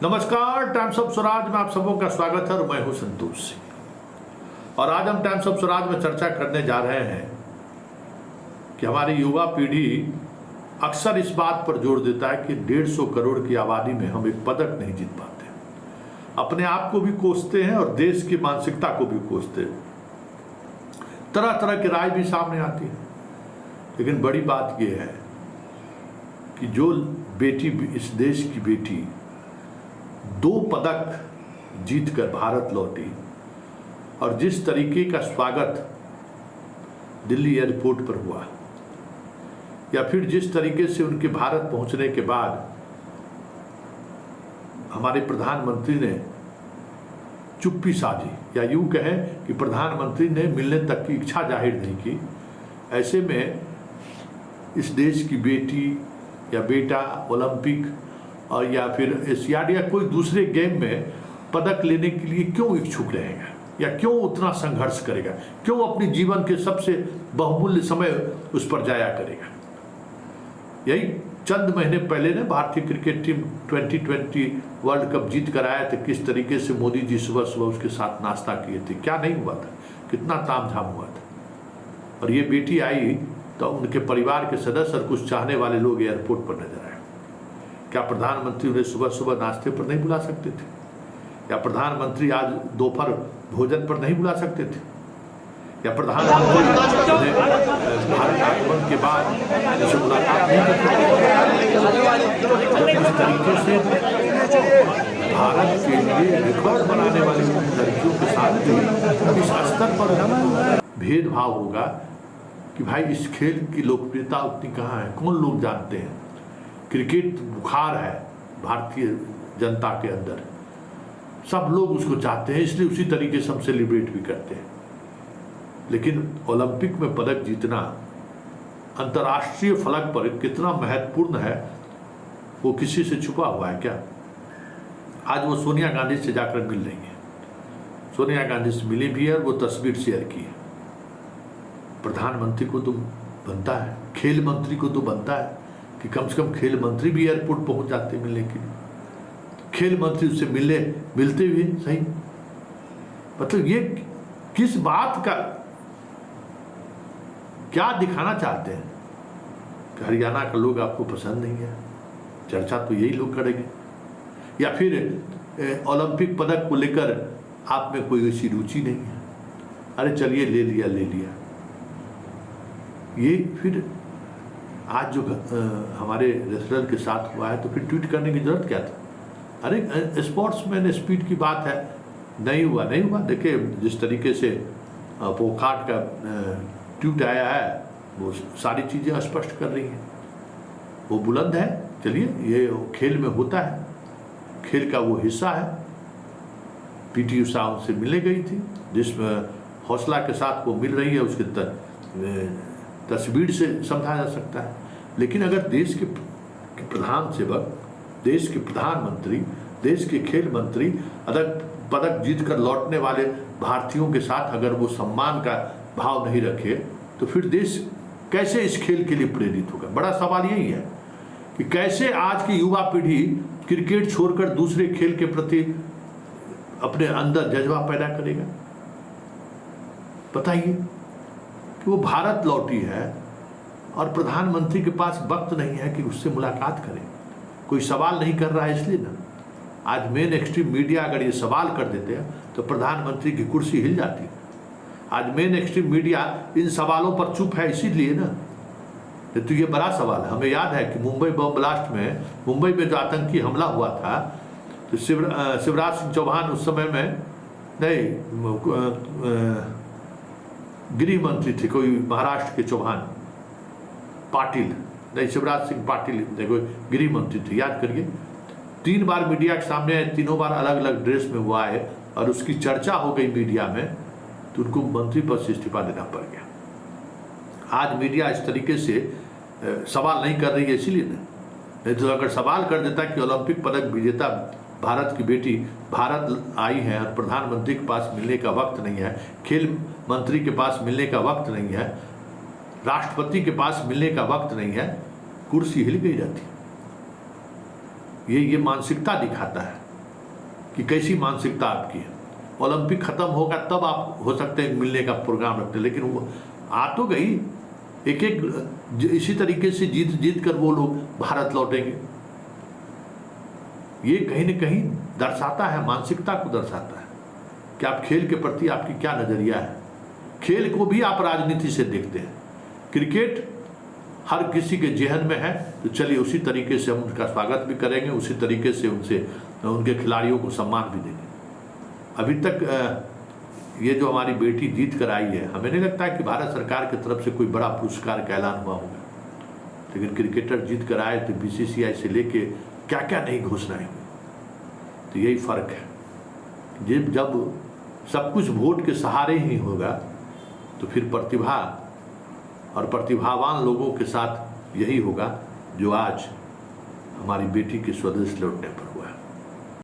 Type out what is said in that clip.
नमस्कार, times of Swaraj में आप सबों का स्वागत है और मैं हूं संतोष सिंह। और आज हम टाइम्स ऑफ स्वराज में चर्चा करने जा रहे हैं कि हमारी युवा पीढ़ी अक्सर इस बात पर जोर देता है कि 150 करोड़ की आबादी में हम एक पदक नहीं जीत पाते। अपने आप को भी कोसते हैं और देश की मानसिकता को भी कोसते हैं। तरह तरह की राय भी सामने आती है, लेकिन बड़ी बात यह है कि जो बेटी, इस देश की बेटी 2 पदक जीतकर भारत लौटी और जिस तरीके का स्वागत दिल्ली एयरपोर्ट पर हुआ, या फिर जिस तरीके से उनके भारत पहुंचने के बाद हमारे प्रधानमंत्री ने चुप्पी साधी, या यूं कहें कि प्रधानमंत्री ने मिलने तक की इच्छा जाहिर नहीं की। ऐसे में इस देश की बेटी या बेटा ओलंपिक और या फिर एशियाड या कोई दूसरे गेम में पदक लेने के लिए क्यों इच्छुक रहेगा, या क्यों उतना संघर्ष करेगा, क्यों अपने जीवन के सबसे बहुमूल्य समय उस पर जाया करेगा। यही चंद महीने पहले ने भारतीय क्रिकेट टीम 2020 वर्ल्ड कप जीत कर आए थे। किस तरीके से मोदी जी सुबह सुबह उसके साथ नाश्ता किए थे, क्या नहीं हुआ था, कितना तामझाम हुआ था। और ये बेटी आई तो उनके परिवार के सदस्य और कुछ चाहने वाले लोग एयरपोर्ट पर नजर आए। क्या प्रधानमंत्री उन्हें सुबह सुबह नाश्ते पर नहीं बुला सकते थे, या प्रधानमंत्री आज दोपहर भोजन पर नहीं बुला सकते थे, या प्रधानमंत्री उन्हें भारत आगमन के बाद उनसे मुलाकात नहीं कर सकते। इस तरीके से भारत के लिए रिकॉर्ड बनाने वाली लड़कियों के साथ भी इस स्तर पर भेदभाव होगा कि भाई इस खेल की लोकप्रियता उतनी कहाँ है, कौन लोग जानते हैं। क्रिकेट बुखार है भारतीय जनता के अंदर, सब लोग उसको चाहते हैं, इसलिए उसी तरीके से हम सेलिब्रेट भी करते हैं। लेकिन ओलंपिक में पदक जीतना अंतर्राष्ट्रीय फलक पर कितना महत्वपूर्ण है, वो किसी से छुपा हुआ है क्या। आज वो सोनिया गांधी से जाकर मिल रही है, सोनिया गांधी से मिली भी है और वो तस्वीर शेयर की है। प्रधानमंत्री को तो बनता है, खेल मंत्री को तो बनता है कि कम से कम खेल मंत्री भी एयरपोर्ट पहुंच जाते मिलने के लिए, खेल मंत्री उससे मिलते हुए सही। मतलब ये किस बात का, क्या दिखाना चाहते हैं कि हरियाणा का लोग आपको पसंद नहीं है, चर्चा तो यही लोग करेंगे। या फिर ओलंपिक पदक को लेकर आप में कोई ऐसी रुचि नहीं है, अरे चलिए ले लिया। ये फिर आज जो हमारे रेसलर के साथ हुआ है, तो फिर ट्वीट करने की जरूरत क्या था। अरे स्पोर्ट्समैन स्पीड की बात है, नहीं हुआ। देखिए जिस तरीके से पोखाट का ट्वीट आया है, वो सारी चीज़ें स्पष्ट कर रही हैं, वो बुलंद है। चलिए, ये खेल में होता है, खेल का वो हिस्सा है। पीटी उषा उनसे मिलने गई थी, जिसमें हौसला के साथ वो मिल रही है, उसके तस्वीर से समझा जा सकता है। लेकिन अगर देश के प्रधान सेवक, देश के प्रधानमंत्री, देश के खेल मंत्री अगर पदक जीत कर लौटने वाले भारतीयों के साथ अगर वो सम्मान का भाव नहीं रखे, तो फिर देश कैसे इस खेल के लिए प्रेरित होगा। बड़ा सवाल यही है कि कैसे आज की युवा पीढ़ी क्रिकेट छोड़कर दूसरे खेल के प्रति अपने अंदर जज्बा पैदा करेगा। बताइए कि वो भारत लौटी है और प्रधानमंत्री के पास वक्त नहीं है कि उससे मुलाकात करें, कोई सवाल नहीं कर रहा है इसलिए ना। आज मेन एक्सट्रीम मीडिया अगर ये सवाल कर देते हैं तो प्रधानमंत्री की कुर्सी हिल जाती है। आज मेन एक्सट्रीम मीडिया इन सवालों पर चुप है इसीलिए ना। तो ये बड़ा सवाल है। हमें याद है कि मुंबई बम ब्लास्ट में, मुंबई में जो आतंकी हमला हुआ था, तो शिवराज सिंह चौहान उस समय में नहीं, गृह मंत्री थे कोई महाराष्ट्र के, चौहान पाटिल नहीं, शिवराज सिंह पाटिल देखो गृह मंत्री थे, याद करिए। 3 बार मीडिया के सामने आए, तीनों बार अलग अलग ड्रेस में वो आए और उसकी चर्चा हो गई मीडिया में, तो उनको मंत्री पद से इस्तीफा देना पड़ गया। आज मीडिया इस तरीके से सवाल नहीं कर रही है इसीलिए नहीं तो अगर सवाल कर देता कि ओलंपिक पदक विजेता भारत की बेटी भारत आई है और प्रधानमंत्री के पास मिलने का वक्त नहीं है, खेल मंत्री के पास मिलने का वक्त नहीं है, राष्ट्रपति के पास मिलने का वक्त नहीं है, कुर्सी हिल गई रहती। ये मानसिकता दिखाता है कि कैसी मानसिकता आपकी है। ओलंपिक खत्म होगा तब आप हो सकते हैं मिलने का प्रोग्राम रखते, लेकिन वो आ तो गई। एक एक इसी तरीके से जीत जीत कर वो लोग भारत लौटेंगे। ये कहीं न कहीं दर्शाता है, मानसिकता को दर्शाता है कि आप खेल के प्रति आपकी क्या नज़रिया है। खेल को भी आप राजनीति से देखते हैं। क्रिकेट हर किसी के जेहन में है, तो चलिए उसी तरीके से हम उनका स्वागत भी करेंगे, उसी तरीके से उनके खिलाड़ियों को सम्मान भी देंगे। अभी तक ये जो हमारी बेटी जीत कर आई है, हमें नहीं लगता है कि भारत सरकार की तरफ से कोई बड़ा पुरस्कार का ऐलान हुआ होगा, लेकिन क्रिकेटर जीत कर आए तो बीसीसीआई से लेके क्या क्या नई घोषणाएं हुई। तो यही फ़र्क है। जब सब कुछ वोट के सहारे ही होगा तो फिर प्रतिभा और प्रतिभावान लोगों के साथ यही होगा जो आज हमारी बेटी के स्वदेश लौटने पर